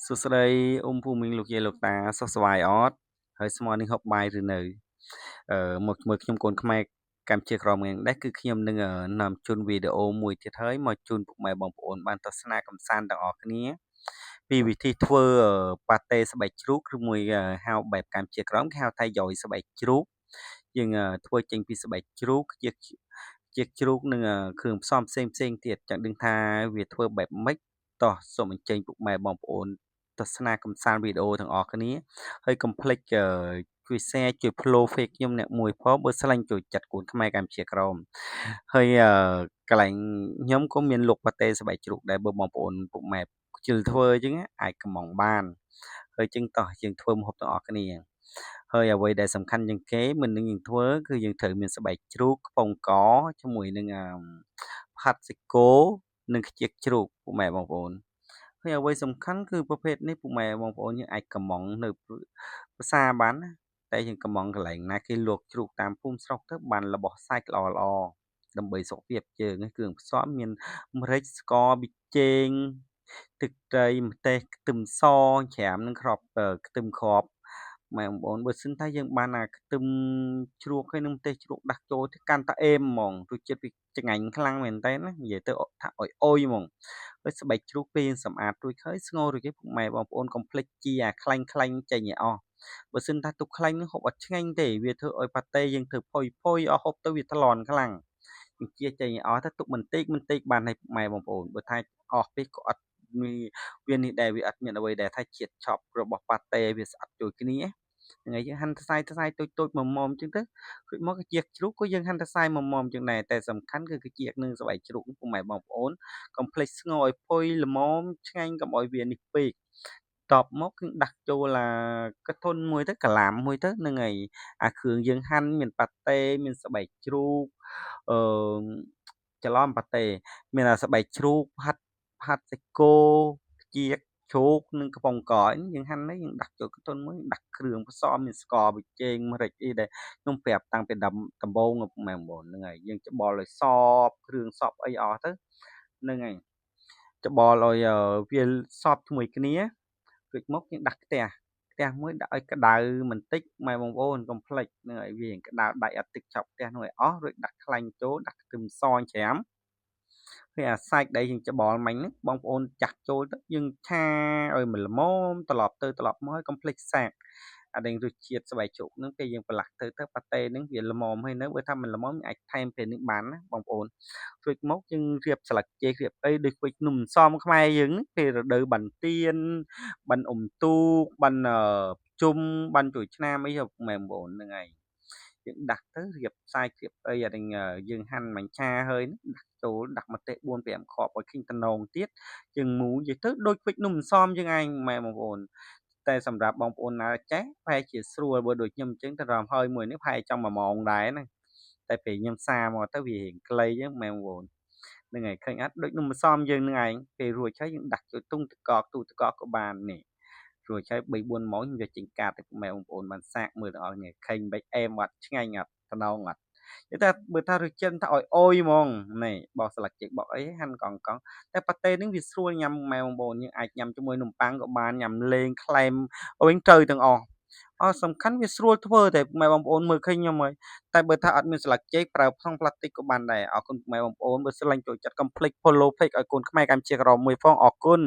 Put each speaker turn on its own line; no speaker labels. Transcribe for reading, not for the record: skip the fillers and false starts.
សួស្តីអ៊ុំភូមិន្ទលោកយាយលោកតាសុខសប្បាយអត់ហើយស្មោះនឹងហូបបាយឬនៅមកជាមួយខ្ញុំកូនខ្មែរកម្ពុជាក្រមងដែរគឺខ្ញុំនឹងនាំជូនវីដេអូមួយទៀតហើយមកជូនពុកម៉ែបងប្អូនបានទស្សនាកម្សាន្តទាំងអស់គ្នាពីវិធីធ្វើប៉ាតេស្បែកជ្រូកឬមួយហៅបែបកម្ពុជាក្រមគេហៅថាយ៉យស្បែកជ្រូកយើងធ្វើចេញពីស្បែកជ្រូកជាជ្រូកនិងគ្រឿងផ្សំផ្សេងទៀតចង់ដឹងថាវាធ្វើបែបម៉េចតោះសូមអញ្ជើញពុកម៉ែបងប្អូនទស្សនាកម្សាន្តវីដេអូទាំងអស់គ្នាហើយកុំភ្លេចជួយ share ជួយ follow page ខ្ញុំអ្នកមួយផងបើស្រឡាញ់ចូលចិត្តកូនខ្មែរកម្ពុជាក្រមហើយកន្លែងខ្ញុំក៏មានលក់ប៉ាតេស្បែកជ្រូកដែរបើបងប្អូនពុកម៉ែខ្ជិលធ្វើអញ្ចឹងអាចកម្មង់បានហើយចឹងតោះយើងធ្វើម្ហូបទាំងអស់គ្នាហើយអ្វីដែលសំខាន់ជាងគេមុននឹងយើងធ្វើគឺយើងត្រូវមានស្បែកជ្រូកខ្ពងកជាមួយនឹងផាត់សាច់គោនិងខ្ជាកជ្រូកពុកម៉ែបងប្អូនហើយអ្វីសំខាន់គឺប្រភេទនេះពុកម៉ែបងប្អូនយើងអាចកម្មង់នៅផ្សារបានណាតែយើងកម្មង់កន្លែងណាគេលក់ជ្រូកតាមភូមិស្រុកទៅបានរបស់សាច់ល្អដើម្បីសុខភាពយើងគ្រឿងផ្សំមានម្រេចស្ករប៊ីចេងទឹកត្រីម្ទេសខ្ទឹមសច្រាមនិងគ្រាប់ខ្ទឹមគ្រាប់ម៉ែបងប្អូនបើសិនថាយើងបានខ្ទឹមជ្រូកហើយនិងម្ទេសជ្រូកដាក់ចូលទៅកាន់តែអេមហ្មងរសជាតិវាឆ្ងាញ់ខ្លាំងមែនតើណានិយាយទៅថាអុយហ្មងហើយស្បែកជ្រូកពេលយើងសម្អាតរួចហើយស្ងោររួចហើយពុកម៉ែបងប្អូនកុំភ្លេចជីខ្លាញ់ចេញឲ្យអស់បើសិនថាទុកខ្លាញ់នឹងហូបអត់ឆ្ងាញ់ទេវាធ្វើឲ្យប៉ាតេយើងធ្វើផុយអស់ហូបទៅវាថ្លន់ខ្លាំងយើងជៀសចេញឲ្យអស់ទៅទុកបន្តិចបានឲ្យពុកម៉ែបងប្អូនបើថាអស់ពេកក៏អត់វានេះដែរវាអត់មានអ្វីដែលថាជាតិចប់របស់ប៉ាតេវាស្អិតចូលគ្នាហ្នឹងហើយយើងហាន់សរសៃតូចៗម៉មៗចឹងទៅរួចមកជាជ្រូកក៏យើងហាន់សរសៃម៉មៗចឹងដែរតែសំខាន់គឺជានឹងស្បែកជ្រូកពុកម៉ែបងប្អូនកុំភ្លេចស្ងោរឲ្យផុយល្មមឆ្ងាញ់កុំឲ្យវានេះពេកតបមកគឺដាក់ចូលកធុនមួយទៅកាឡាមមួយទៅហ្នឹងហើយអាគ្រឿងយើងហាន់មានប៉ាតេមានស្បែកជ្រូកអឺច្រឡំប៉ាតេមានស្បែកជ្រូកផាត់សាច់គោខ្ជាកជ្រូកនិងកំប៉ុងកយើងហាន់ហើយយើងដាក់ចូលកធុនមួយដាក់គ្រឿងផ្សំមានស្ករប៊ីចេងម្រេចអីដែលខ្ញុំប្រាប់តាំងពីដំបូងម៉ែបងប្អូនហ្នឹងហើយយើងច្បល់ឲ្យសព្វគ្រឿងសព្វអីអស់ទៅហ្នឹងហើយច្បល់ឲ្យវាសព្វជាមួយគ្នារួចមកយើងដាក់ខ្ទះមួយដាក់ឲ្យក្តៅបន្តិចម៉ែបងប្អូនកុំភ្លេចហ្នឹងហើយវាក្តៅដាច់អត់ទឹកចប់ខ្ទះនោះឲ្យអស់រួចដាក់ខ្លាញ់ចូលដាក់ខ្ទឹមសច្រាមហើយអាសាច់ដែលយើងច្បល់មិញហ្នឹងបងប្អូនចាក់ចូលទៅយើងឆាឲ្យมันល្មមត្រឡប់ទៅត្រឡប់មកឲ្យកុំភ្លេចសាកអានេះរសជាតិស្បែកជ្រូកហ្នឹងពេលយើងប្រឡាក់ទៅប៉ាតេហ្នឹងវាល្មមហើយនៅបើថាមិនល្មមអាចថែមពេលនេះបានណាបងប្អូនរួចមកយើងរៀបស្លឹកចេករៀបអីដូចធ្វើនំសមខ្មែរយើងហ្នឹងពេលរដូវបន្ទានបានអ៊ុំទូកបានជុំបានជួយឆ្នាំអីម៉ែបងប្អូនហ្នឹងហើយយើងដាក់ទៅរៀបខ្សែរៀបអីអានេះយើងហាន់មិញឆាហើយដាក់ចូលដាក់ម្ទេស4 5គ្រាប់ឲ្យឃើញតំណងទៀតយើងមូលនិយាយទៅដូចធ្វើនំសមយើងឯងម៉ែបងប្អូនតែសម្រាប់បងប្អូនណាចេះប្រហែលជាស្រួលបើដូចខ្ញុំអញ្ចឹងទៅរំហើយមួយនេះប្រហែលចង់1ម៉ោងដែរណាតែពេលខ្ញុំសារមកទៅវារៀងខ្លីហ្នឹងម៉ែបងប្អូនហ្នឹងហើយឃើញអត់ដូចនំសមយើងនឹងឯងពេលរួចហើយយើងដាក់ចូលទុងទឹកកកទូទឹកកកក៏បាននេះរួចហើយ3 4ម៉ោងយើងយកចេញកាត់ទៅម៉ែបងប្អូនបានសាកមើលទាំងអស់គ្នាឃើញមិនអែមអត់ឆ្ងាញ់អត់តំណងអត់តែបើថារសជាតិថាអុយហ្មងនេះបោះស្លឹកចេកបោកអីហាន់កង់តែប៉ាតេនេះវាស្រួលញ៉ាំម៉ែបងប្អូនយើងអាចញ៉ាំជាមួយនំប៉័ងក៏បានញ៉ាំលេងក្លែមវិញត្រូវទាំងអស់សំខាន់វាស្រួលធ្វើតែម៉ែបងប្អូនមើលឃើញខ្ញុំហើយតែបើថាអត់មានស្លឹកចេកប្រើផុងផ្លាស្ទិកក៏បានដែរអរគុណម៉ែបងប្អូនបើស្រឡាញ់ចូលចិត្តកុំភ្លេច follow page ឲ្យកូនខ្មែរកម្ពុជាក្រមមួយផងអរគុណ